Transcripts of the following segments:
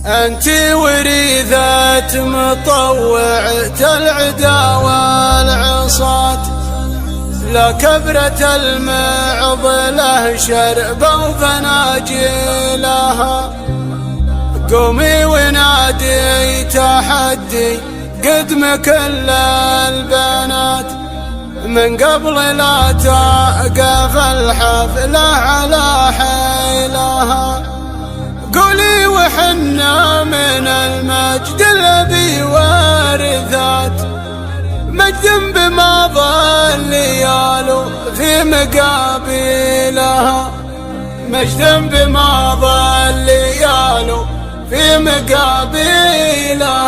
أنتِ وريثة مطوعة العدا والعصاة، لا كبرة المعضلة شربة وفناجيلها. قومي ونادي تحدي قدم كل البنات، من قبل لا توقف الحفلة على حيلها. قولي وحنا من المجد الذي وارثات، مجد بماضى الليال في مقابلها، مجد بماضى الليال في مقابلها.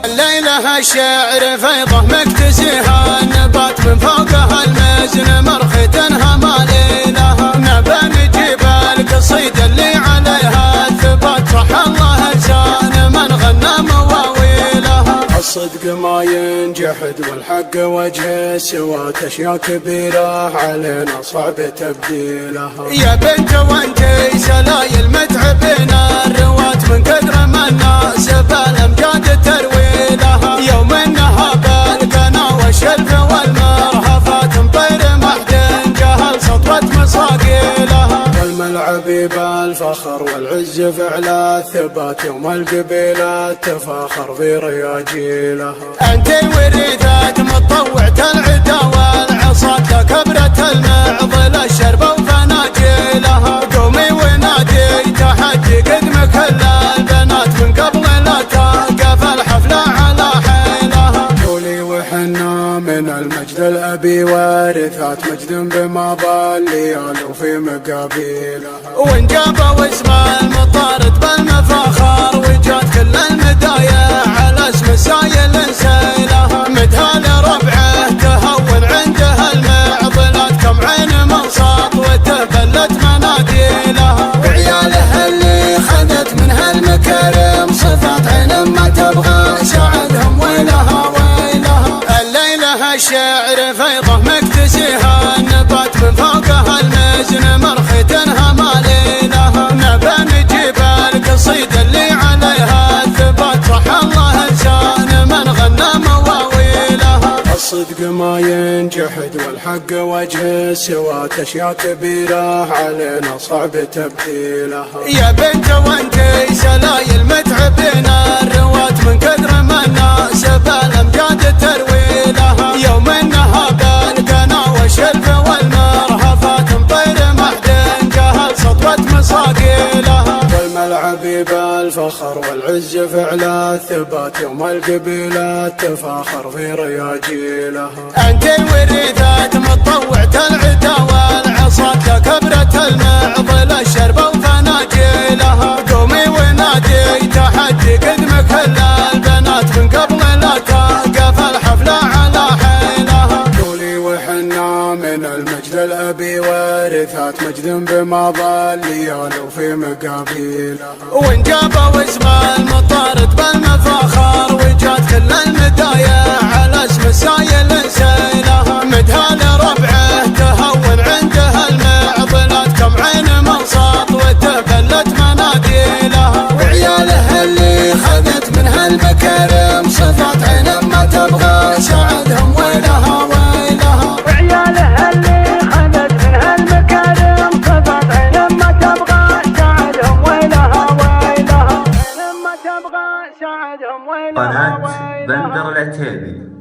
الليلة الشعر فيضة مكتسيها النبات، من فوقها المزن مرخي تنهى ماليلها. نبى نجيب القصيدة اللي عليها الثبات، صح الله لسان من غنى مواويلها. الصدق ما ينجحد والحق وجهه سوات، اشياء كبيرة علينا صعب تبديلها. يا بنت وانتي سلايل متعبين الروات، من كثر ما الناس بالامجاد تروي لها. يوم انها بالقنا والشلف والمرهفات، مطير محدن جهل سطوة مصاقيلها. والملعب بالفخر والعز فعلا الثبات، يوم القبيلات تفاخر في رياجيلها. انت وريثة مطوعة العدا والعصاة، لا كبرة المعضلة الشربة وفناجيلها. قومي ونادي تحدي قدم كل البنات، من قبل لا توقف الحفلة على حيلها. قولي وحنا من المجد الأبي وارثات، مجد بماضى الليال وفي مقابلها. وانجابوا اسم المطارد بالمفاخر، وجات كل المدايا على اسم سايل سيلها. مدها لربعه تهون عندها المعضلات، كم عين من سطوته بلت مناديلها. وعيالها اللي خذت منها المكارم صفات، عين ما تبغى ساعدهم ويلها ويلها. الليلة الشعر فيضة مكتسيها النبات، من فوقها المزن مرخي تنهى ماليلها. نبى نجيب القصيدة اللي عليها الثبات، صح الله لسان من غنى مواويلها. الصدق ما ينجحد والحق وجهه سوات، اشياء كبيرة علينا صعب تبديلها. يا بنت وانتي سلايل متعبين الروات، من كثر ما الناس بالامجاد تروي لها. يوم انها بالقنا والشلف والمرهفات، مطير محدن جهل سطوة مصاقيلها. والملعب بالفخر والعز فعلا الثبات، يوم القبيلات تفاخر في رياجيلها. انت وريثة مطوعة العدا والعصاة، لا كبرة المعضلة الشربة وفناجيلها. قومي ونادي تحدي قدم كل البنات، من قبل لا توقف الحفلة على حيلها. قولي وحنا من المجد الأبي وارثات، مجد بماضى الليال وفي مقابلها. وانجابوا اسم المطارد بالمفاخر، وجات كل المدايا على اسم سايل سيلها. مدها لربعه تهون عندها المعضلات، كم عين من سطوته بلت مناديلها. وعيالها اللي خذت منها المكارم صفات، عين ما تبغى ساعدهم ويلها ويلها. وعيالها اللي خذت منها المكارم صفات، عين ما تبغى ساعدهم ويلها ويلها. عين ما تبغى ساعدهم ويلها ويلها. قناة بندر العتيبي.